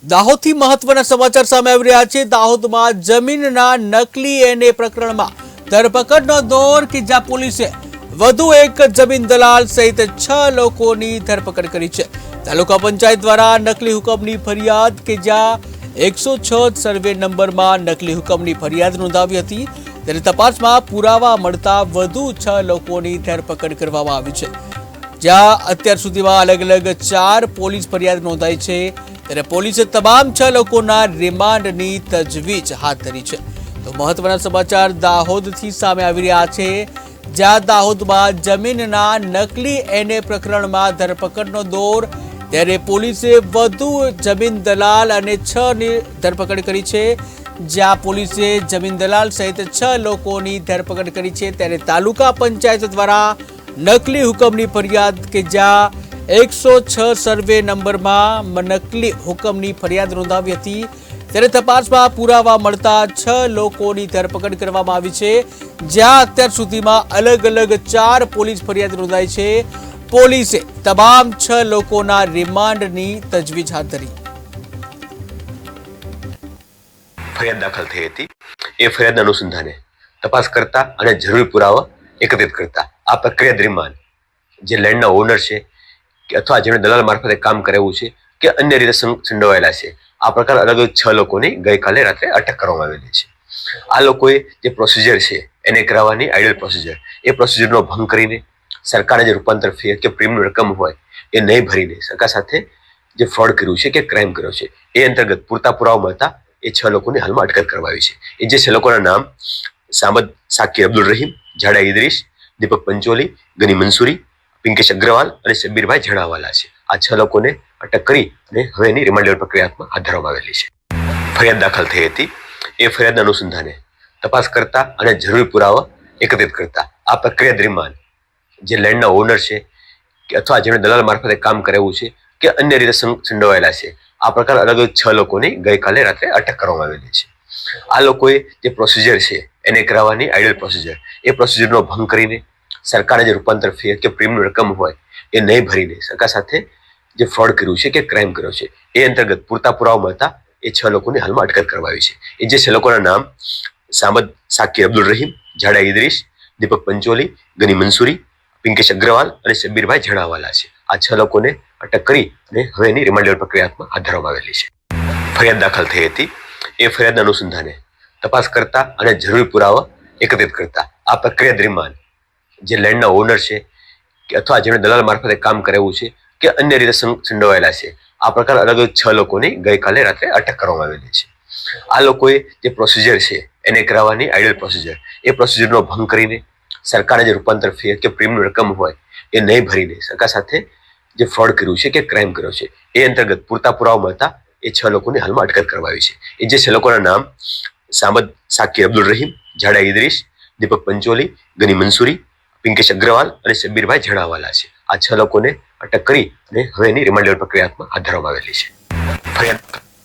દાહોદથી મહત્વના સમાચાર સામે આવી રહ્યા છે। દાહોદમાં જમીનના નકલી એને પ્રકરણમાં ધરપકડનો દોર કે જ્યાં પોલીસે વધુ એક જમીન દલાલ સહિત 6 લોકોની ધરપકડ કરી છે। તાલુકા પંચાયત દ્વારા નકલી હુકમની ફરિયાદ કે જ્યાં 106 સર્વે નંબરમાં નકલી હુકમની ફરિયાદ નોંધાવી હતી, ત્યારે તપાસમાં પુરાવા મળતા વધુ 6 લોકોની ધરપકડ કરવામાં આવી છે। જ્યાં અત્યાર સુધીમાં અલગ અલગ 4 પોલીસ ફરિયાદ નોંધાઈ છે, ત્યારે પોલીસે તમામ 6 લોકોના રિમાન્ડની તજવીજ હાથ ધરી છે। તો મહત્વના સમાચાર દાહોદથી સામે આવી રહ્યા છે, જ્યાં દાહોદમાં જમીનના નકલી એને પ્રકરણમાં ધરપકડનો દોર, ત્યારે પોલીસે વધુ જમીન દલાલ અને 6 ની ધરપકડ કરી છે। જ્યાં પોલીસે જમીન દલાલ સહિત 6 લોકોની ધરપકડ કરી છે, ત્યારે તાલુકા પંચાયત દ્વારા નકલી હુકમની ફરિયાદ કે જ્યાં 106 સર્વે નંબરમાં નકલી હુકમની ફરિયાદ નોંધાવી હતી, ત્યારે તપાસમાં પુરાવા મળતા 6 લોકોની ધરપકડ કરવામાં આવી છે। જ્યાં અત્યાર સુધીમાં અલગ અલગ 4 પોલીસ ફરિયાદ નોંધાઈ છે। પોલીસે તમામ 6 લોકોના રિમાન્ડની તજવીજ હાથ ધરી। ફરિયાદ દાખલ થઈ હતી। એ ફરિયાદના અનુસંધાને તપાસ કરતા અને જરૂરી પુરાવા એકત્રિત કરતા આ પ્રક્રિયા દરમિયાન જે લેન્ડના ઓનર છે કે અથવા જેમણે દલાલ મારફતે કામ કરેલું છે કે અન્ય રીતે સંડોવાયેલા છે, આ પ્રકાર અલગ અલગ 6 લોકોની ગઈકાલે રાત્રે અટક કરવામાં આવેલી છે। આ લોકોએ જે પ્રોસિજર છે એને કરાવવાની આઈડિયલ પ્રોસિજર, એ પ્રોસિજરનો ભંગ કરીને સરકારે જે રૂપાંતર ફી કે પ્રીમિયમ રકમ હોય એ નહીં ભરીને સરકાર સાથે જે ફ્રોડ કર્યું છે કે ક્રાઇમ કર્યો છે, એ અંતર્ગત પૂરતા પુરાવા મળતા એ 6 લોકોની હાલમાં અટકાયત કરવામાં આવી છે। એ જે 6 લોકોના નામ સામદ સાકિર અબ્દુલ રહીમ, ઝાડા ઇદ્રીસ, દીપક પંચોલી, ગની મંસૂરી, પિંકેશ અગ્રવાલ અને શબ્બીરભાઈ જણાવાલા છે। આ 6 લોકોને અટક કરી અને હવે એની રિમાન્ડ પ્રક્રિયામાં હાથ ધરવામાં આવેલી છે। ફરિયાદ દાખલ થઈ હતી। એ ફરિયાદના અનુસંધાને તપાસ કરતા અને જરૂરી પુરાવા એકત્રિત કરતા આ પ્રક્રિયા દરમિયાન જે લેન્ડના ઓનર છે કે અથવા જેમણે દલાલ મારફતે કામ કરેલું છે કે અન્ય રીતે સંડોવાયેલા છે, આ પ્રકાર અલગ અલગ 6 લોકોની ગઈકાલે રાત્રે અટક કરવામાં આવેલી છે। આ લોકોએ જે પ્રોસિજર છે એને કરાવવાની આઈડિયલ પ્રોસિજર, એ પ્રોસિજરનો ભંગ કરીને સરકારે જે રૂપાંતર ફી કે પ્રીમિયમ રકમ હોય એ નહીં ભરીને સરકાર સાથે જે ફ્રોડ કર્યું છે કે ક્રાઇમ કર્યો છે, એ અંતર્ગત પૂરતા પુરાવા મળતા એ 6 લોકોની હાલમાં અટકાયત કરવામાં આવી છે। એ જે 6 લોકોના નામ સામદ સાકિર અબ્દુલ રહીમ, ઝાડા ઇદ્રીસ, દીપક પંચોલી, ગની મંસૂરી, પિંકેશ અગ્રવાલ અને શબ્બીરભાઈ જણાવાલા છે। આ 6 લોકોને અટક કરી અને હવે એની રિમાન્ડ પ્રક્રિયામાં હાથ ધરવામાં આવેલી છે। ફરિયાદ દાખલ થઈ હતી। એ ફરિયાદના અનુસંધાને તપાસ કરતા અને જરૂરી પુરાવા એકત્રિત કરતા આ પ્રક્રિયા દરમિયાન જે લેન્ડના ઓનર છે કે અથવા જેમણે દલાલ મારફતે કામ કરેલું છે કે અન્ય રીતે સંડોવાયેલા છે, આ પ્રકાર અલગ અલગ 6 લોકોની ગઈકાલે રાત્રે અટક કરવામાં આવેલી છે। આ લોકોએ જે પ્રોસિજર છે એને કરાવવાની આઈડિયલ પ્રોસિજર, એ પ્રોસિજરનો ભંગ કરીને સરકારે જે રૂપાંતર ફી કે પ્રીમિયમ રકમ હોય એ નહીં ભરીને સરકાર સાથે જે ફ્રોડ કર્યું છે કે ક્રાઇમ કર્યો છે, એ અંતર્ગત પૂરતા પુરાવા મળતા એ 6 લોકોની હાલમાં અટકાયત કરવામાં આવી છે। એ જે 6 લોકોના નામ સામદ સાકિર અબ્દુલ રહીમ, ઝાડા ઇદ્રીસ, દીપક પંચોલી, ગની મંસૂરી, પિંકેશ અગ્રવાલ અને શબ્બીરભાઈ જણાવાલા છે। આ 6 લોકોને અટક કરી અને હવે એની રિમાન્ડ પ્રક્રિયામાં હાથ ધરવામાં આવેલી છે। ફરિયાદ